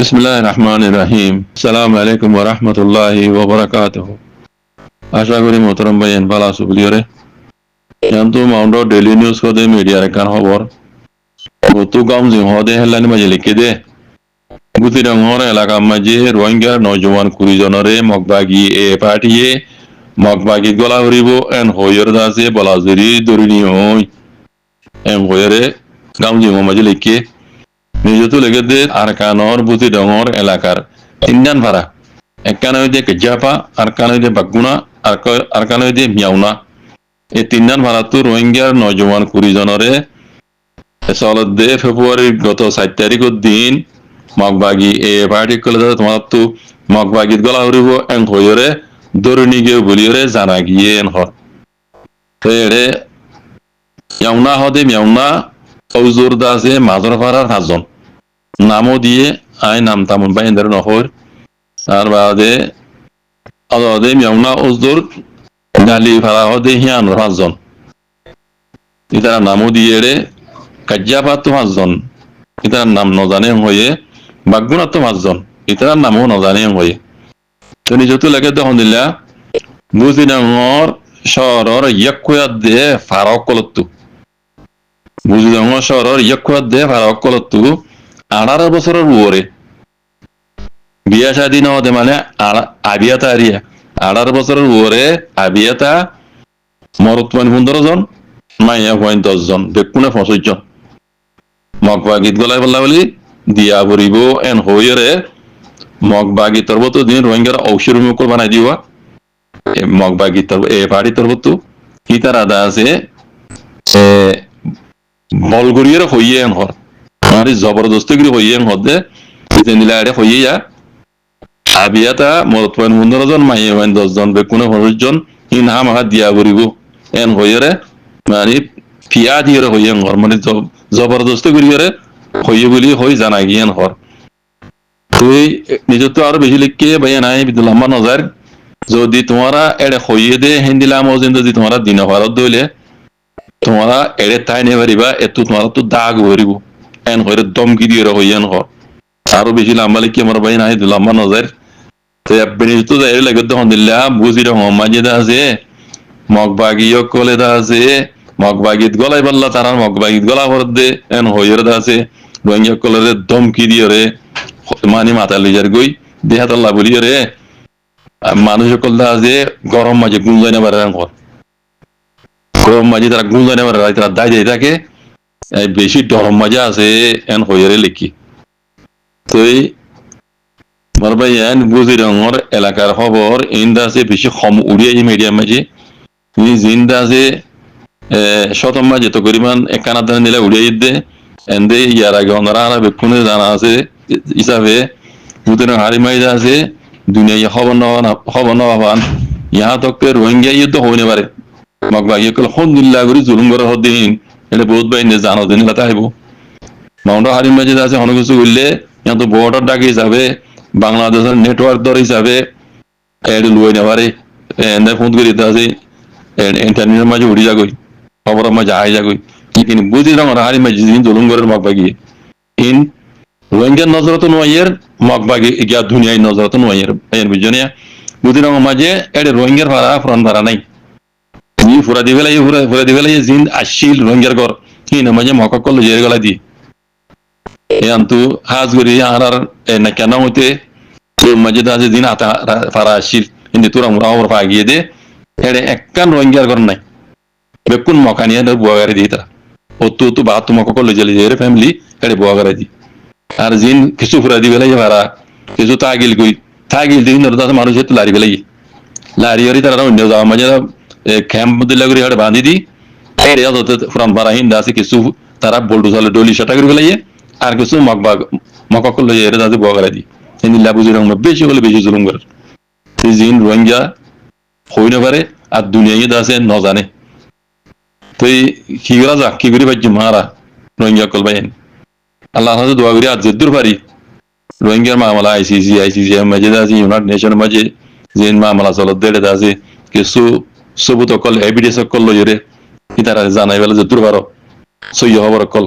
বিসমিল্লাহির রহমানির রহিম। আসসালামু আলাইকুম ওয়া রাহমাতুল্লাহি ওয়া বারাকাতুহু। আশা করি মোহতরম ভাইয়েন ভালো আছো বলিওরে। কিন্তু মাউন্ট ডেইলি নিউজ কদে মিডিয়ার কান খবর গতু গাম জি হদে হেলানি মাঝে লিখে দে গুতি রঙর এলাকা মাঝে রোহিঙ্গা নৌজওয়ান 20 জনরে মগবাগি এ পাঠিয়ে মগবাগি গলা হরিব এন হইর দাসে বলাজুরি দরিনি হই এন হইরে গাম জি মাঝে লিখে নিজেতো লেগে দে আরকানর বুতি রঙর এলাকার তিনজন ভাড়া একখানে হইতে কেজাপা আরকানে হইতে বাগুনা আরকানে হইতে মিয়াউনা এই তিনজন ভাড়াতো রোহিঙ্গার নৌজওয়ান 20 জনরে চলতে ফেব্রুয়ারির গত 7 তারিখের দিন মগবাগি এ পার্টি কলে তোমার তো মগবাগিত গলা হরিব এন হইরে দরুনি গিয়ে বলিয়রে জানা গিয়ে এন হর তো এড়ে মিয়াউনা হদে মিয়াউনা ওজোর দাসে মাজর ফারার 5 জন নামও দিয়ে আই নাম তামন বাইন্দার নহর তার বাদে আদে মিয়াউনা ওজোর গালি ফারা হদে হিয়ান 5 জন ইতারা নামও দিয়ে এড়ে কাজ্জাপা তো 5 জন ইতার নাম নজানে হয়ে বাগুনা তো 5 জন ইতার নামও নজানে হয়ে তো নিজতো লাগে তখন দিলা বুঝিনাঙর শহরের ইয়াকুয়াত দে ফারক কলত্তু বুঝিনাঙর শহরের ইয়াকুয়াত দে ফারক কলত্তু 18 বছরের উপরে বিয়া শাদী নহতে মানে আবিয়াতা আরিয়া 18 বছরের উপরে আবিয়াতা মরত 15 জন মাইয়া 10 জন বেকুনে 25 জন মগবাগিত গলাই বললা বলি দিয়া বরিব এন হইরে মগবাগি তরবত দিন রোহিঙ্গার ঔষধ মুকুল বানাই দিবা মগবাগি তরব এ পাড়ি তরবত কি তার আদা আছে বলগরিয়ের হইয়ে এন হর মানে জবরদস্তি করে হইয়ে এন হদে দিলা আরে হইয়ে যা আবিয়াতা মরত 15 জন মাইয়া 10 জন বেকুনে 25 জন ইন হাম হাত দিয়া বরিব এন হইরে মানে ফিয়া দিয়ে হইয়ে হর মানে জবরদস্তি করিয়ে হইয়ে বলি হই জানা গিয়েন হর তুই নিজে তো আরো বেশি লিখকে ভাইয়া নাই লম্বা নজর যদি তোমারা এড়ে হইয়ে দে হিন্দিলাম যদি তোমারা দিন ভারত দইলে তোমারা এড়ে তাই নে পারিবা এত তোমার তো দাগ ভরিব এন হইরে দমকি দিয়ে হইয়েন হর আরো বেশি লম্বা লিখকে আমার ভাই নাই লম্বা নজর তো আপনি তো যাই লাগে তখন দিলাম বুঝি রকম মাঝে আছে মগবাগিও কলে দা আছে মগবাগিত গলাই বললা তারা মগবাগিত গলা ভর দে এন হইয়ের দা আছে রোহিঙ্গা কলের দমকি দিয়ে রে মানি মাথা লিজার গই দেহাতল্লা বলি রে মানুষ কলদা আছে গরম মাঝে গুঞ্জাই নেবার ঘর গরম মাঝে তারা গুঞ্জাই নেবার তারা দায় দিয়ে থাকে বেশি গরম মাঝে আছে এন হইয়েরে লিখি তো আমার ভাই এন বুঝি রঙর এলাকার খবর ইন্দা আছে বেশি কম উড়িয়ে মিডিয়াম মাঝে জিন্দা আছে শতম মাঝে তো পরিমাণ কানাদান নিলে উড়িয়ে দে এন্দে ইয়ার আগে ওনারা বেক্ষণে জানা আছে হিসাবে বুতেন হারি মাইজা আছে দুনিয়া খবর নবান ইহা তককে রোহিঙ্গা যুদ্ধ হইনে পারে মগবাগি কল হন্দিল্লা করে জুলুম করে হদিন এটা বহুত বাইনে জানো দিন লাতা হইব মাউন্ট হারি মাঝে আছে অনেক কিছু করলে ইহা তো বর্ডার ডাক হিসাবে বাংলাদেশের নেটওয়ার্ক দর হিসাবে এড লুই নেবারে এনে ফোন করে দিতে আছে ইন্টারনেটের মাঝে উড়ি যাগই খবরের মাঝে আই যাগই কিন্তু বুঝি রঙ হারি মাঝে জুলুম করে মগবাগি ইন রোহিঙ্গার নজরত নোয়াইয়ের মগবাগি গিয়া দুনিয়ায় নজরত নোয়াইয়ের এর বুঝনিয়া বুঝি রঙ মাঝে এড রোহিঙ্গার ভাড়া ফ্রন ভাড়া নাই ই ফুরা দিবেলাই জিন আসিল রোহিঙ্গার ঘর হিন মাঝে মককল জের গলা দি এন্তু হাজ গরি আনার না কেন হইতে মাঝে দাজে দিন আতা ফারা আসিল কিন্তু তোরা মুরা ওর পাগিয়ে দে এড একখান রোহিঙ্গার ঘর নাই বেকুন মকানিয়া বুয়াগারে দি তারা ও তো বাত মককল জেলে জের ফ্যামিলি এড বুয়াগারে দি আর জিন কিছু ফুরা দি বেলাই ভাড়া কিছু তাগিল কই তাগিল দিন দাদা মানুষ তো লারি বেলাই লারি হরি তারা অন্য যাওয়া মাঝে ক্যাম্প দিলা করে হাড় বাঁধি দি এর ফ্রম ভাড়া হিন্দা আছে কিছু তারা বল্টু সালে ডলি সেটা করে বেলাই আর কিছু মককল এর দাদা বুয়াগারে দি হিন্দি লাবুজি রঙ বেশি হলে বেশি জুলুম করে জিন রোহিঙ্গা হই না পারে আর দুনিয়ায় আছে ন জানে তো কি করা যাক কি করে পাচ্ছি মারা রোহিঙ্গা কল বাইন আল্লাহ হাতে দোয়া করি আর যেদুর পারি রোহিঙ্গার মামলা আইসিসি মাঝে আছে ইউনাইটেড নেশনের মাঝে যে মামলা চলত দেড়ে আছে কিছু সবুত অকল এভিডেন্স অকল লইরে কি তারা জানাই বেলা যেদুর পারো সই খবর অকল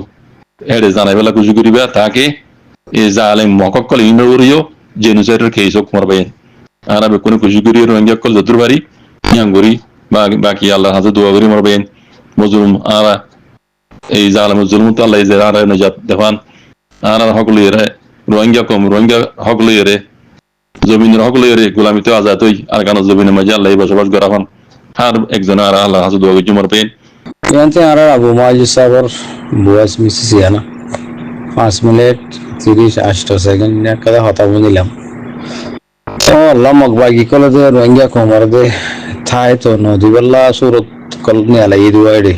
এড়ে জানাই বেলা কুচু করিবা তাকে e zalim mokokkol inoriyo genocide case ok morbayen ara be kono ko juguri rohingya kol dodur bari nyangori baki Allah hazu dua gori morbayen muzulum ara এই জালেম জুলুম তো আল্লাহ যে আর নাজাত দেফান আর হকল ইরে রোহিঙ্গা কম রোহিঙ্গা হকল ইরে জমিনের হকল ইরে গোলামি তো আজাদ হই আর কারণ জমিনের মাঝে আল্লাহ বসবাস করা হন আর একজন আর আল্লাহ হাসু দোয়া জুমর পেন yanti ara Abu Majid sabar buas misisi ana 5 minute 38 second kada hota bunilam o Allah magbagi kole de rohingya komar de thai to nodi balla surat kol ne ala idu aide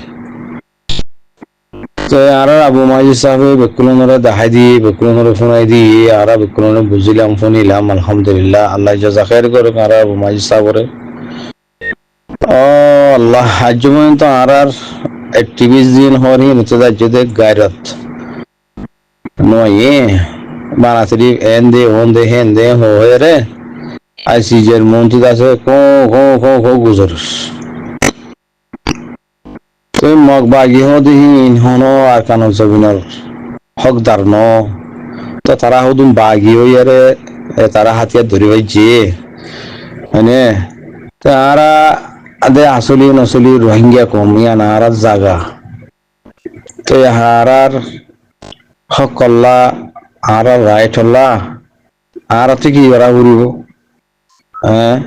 তো আর আবু মাজিদ সাহেব বেকুলনরে দেখাই দি বেকুলনরে ফোনাই দি আর বেকুলনরে বুঝিলাম ফোনিলাম আলহামদুলিল্লাহ আল্লাহ জাযা খায়ের করুক আর আবু মাজিদ সাহেবরে ও আল্লাহ আজমন তো আর 28 দিন হরি নিচে যদি গায়রত নয়ে বানাসরি এন্ডে ওন্ডে হেন্ডে হোরে আইসিজের মন্ত্রী আছে কো কো কো কো গুজরস তো মগ বাগি হদিন হনো আর কানো জবিনর হকদার ন তো তারা হদুম বাগি হইয়ারে তারা হাতিয়ার ধরি ভাইছে মানে তারা আদে আসলি নসলি রোহিঙ্গা কমিয়া নার জাগা তো হারার হকল্লা আর রাইট হল্লা আর কি এরা উড়িব হ্যাঁ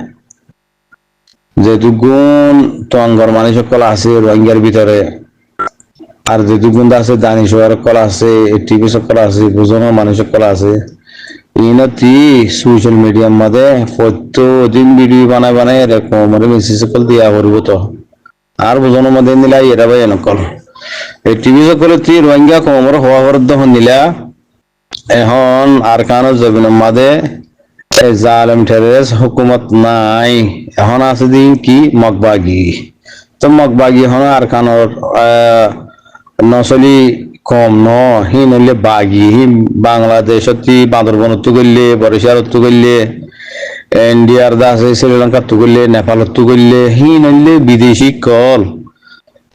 যে দুগুণ টঙ্গর মানুষ সকল আছে রোহিঙ্গার ভিতরে আর যে দুগুণ আছে দানি সকল আছে টিভি সকল আছে বুঝনো মানুষ সকল আছে ইনতি সোশ্যাল মিডিয়ার মধ্যে প্রত্যেকদিন ভিডিও বানায় বানায় এরকম মেসেজ সকল দিয়া করব তো আর বুঝনো মধ্যে নিলাই এরা ভাই নকল এই টিভি সকল তি রোহিঙ্গা কমর হওয়া হরদ নিলা এখন আর কানো জবিনের মধ্যে জালেম টেরেস হুকুমত নাই এখন আছে দিন কি মগবাগি তো মগবাগি হন আর কানোর নসলি কম ন হি নইলে বাগি হি বাংলাদেশত বান্দরবন তো গইলে বরিশালত তো গইলে ইন্ডিয়ার দা আছে শ্রীলঙ্কা তো গইলে নেপালত তো গইলে হি নইলে বিদেশি কল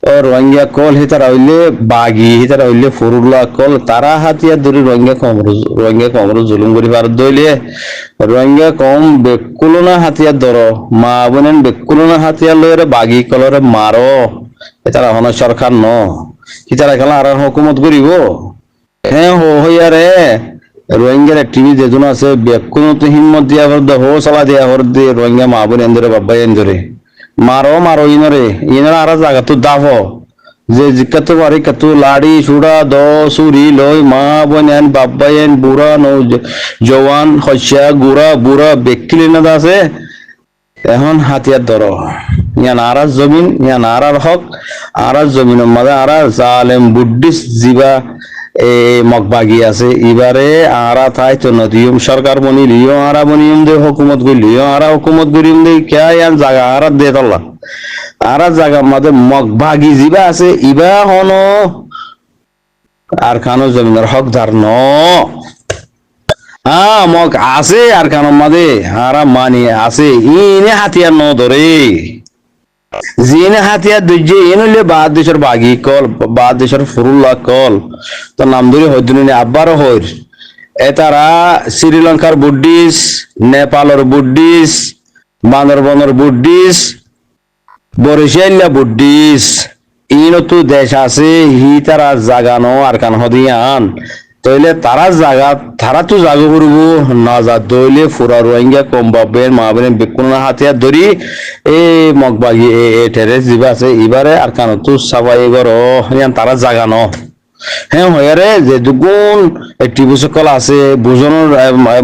ও রোহিঙ্গা কল হি তারা হইলে বাগি হি তারা হইলে ফুরুল্লা কল তারা হাতিয়ার ধরে রোহিঙ্গা কমর জুলুম করি ভারত দইলে রোহিঙ্গা কম বেকুলনা হাতিয়ার ধর মা বোনেন বেকুলনা হাতিয়ার লইরে বাগি কলরে মারো তারা হন সরকার ন কি তারা খেলা আর হুকুমত করিব হ্যাঁ হইয়ারে রোহিঙ্গার টিভি যেজন আছে বেকুন তো হিম্মত দিয়া হো চলা দিয়া হর দিয়ে রোহিঙ্গা মা বোন এন্দরে বাবা এন্দরে মারো ইনরে ইনরা আর জায়গা তো দাফ যে জিকাতো বাড়ি কত লাড়ি চূড়া দ চুরি লই মা বোন এন বাবা এন বুড়া নৌ জওয়ান হস্যা গুড়া বুড়া বেকিলি না আছে এখন হাতিয়ার ধর ইয়ান আর জমিন ইয়ান আর হক আর জমিনের মাঝে আর জালেম বুদ্ধিস জিবা এ মগবাগি আছে এবারে আরা তাই তো নদিয়ম সরকার বনি লিও আরা বনিয়ম দে হুকুমত গলিও আরা হুকুমত গরিম দে কে ইয়ান জায়গা আরা দে তল্লা আরা জায়গা মাঝে মগবাগি জিবা আছে ইবা হনো আর কানো জমিনের হকদার ন মগ আছে আর কানো মাঝে আরা মানি আছে ইনে হাতিয়ার ন ধরে জিনে হাতিয়ার দুজে এনলে বাদ দেশের বাগি কল বাদ দেশের ফুরুল্লা কল তো নাম ধরে হইদুনি আব্বারও হইর এতারা শ্রীলঙ্কার বুদ্ধিস নেপালের বুদ্ধিস বান্দরবনের বুদ্ধিস বরিশাল্লা বুদ্ধিস ইনতো দেশ আছে হি তারা জাগানো আর কান হদিয়ান তইলে তারা জাগা তারা তো জাগো করব না যা দইলে ফুরা রোহিঙ্গা কম বাবেন মা বোন বেকুনা হাতিয়ার ধরি এ মগবাগি এ টেরেস জিবা আছে এবারে আর কান তো সবাই গরো ইয়ান তারা জাগানো হ্যাঁ হয়ারে যে দুগুণ একটি সকল আছে বুঝনোর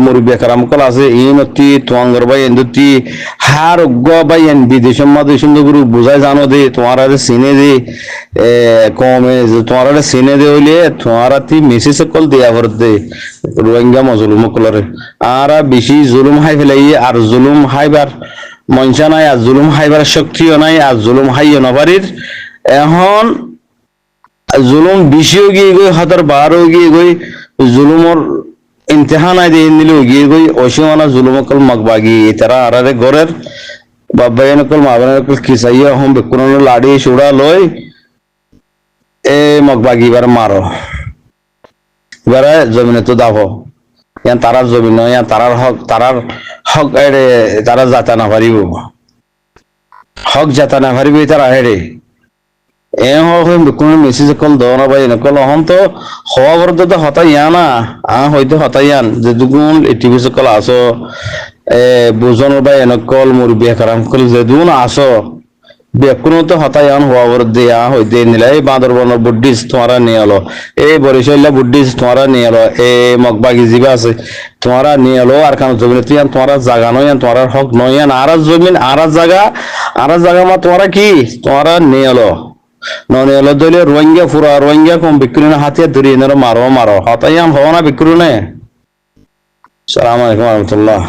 মুরব্বী কারাম কল আছে ইনতি তোয়াঙ্গর ভাই এন্দুতি হার অজ্ঞ ভাই এন বিদেশের মাঝে সুন্দর গুরু বুঝাই জানো দে তোমার সিনে দে কমে তোমার সিনে দে হইলে তোমার মেসেজ সকল দেয়া ভর দে রোহিঙ্গা মজলুম কলরে আর বেশি জুলুম হাই ফেলাই আর জুলুম হাইবার মঞ্চা নাই আর জুলুম হাইবার শক্তিও নাই আর জুলুম হাইও নবারির এখন জুলুম বেশিও গিয়ে গই হাজার বারো গিয়ে গই জুলুমর ইমতিহান আই দিয়ে নিলেও গিয়ে গই অসীমানা জুলুম কল মগবাগি তারা আরারে ঘরের বাবাইন কল মাবান কল কিসাইয়া হম বেকুন লাড়ি চূড়া লই এ মগবাগি এবার মারো এবারে জমিনে তো দাফো ইয়ান তারার জমি নয়, ইয়ান তারার হক এড়ে তারা যাতা না পারিব, হক যাতা না পারিব তারা হেড়ে এ হোক কোনো মেসেজ কল দাও না ভাই কল হন তো হওয়া বরতে তো হতাই না হয়তো হতাই আন যে দুগুণ টিভি কল আসো বুঝন ভাই এনে কল মুরব্বী কারাম কল যে দুগুণ আসো বেকুনো তো হতাই আন হওয়া বর দিয়া হইতে নিলে এই বাঁদরবন বুদ্ধিস তোমারা নিয়ে এলো, এই বরিশাল্লা বুদ্ধিস তোমারা নিয়ে এলো, এই মগবাগি জিবা আছে তোমারা নিয়ে এলো। আর কারণ জমিন তুই তোমারা জায়গা নয়, তোমার হক নয়, আর জমিন আর জায়গা মা তোমারা কি তোমারা নিয়ে এলো ননে এলো দলে রোহিঙ্গা কম বিক্রি না হাতিয়া ধরিয়ে মারো হতাই আন হওয়া না বিক্রি নে। সালাম আলাইকুম রহমতুল্লাহ।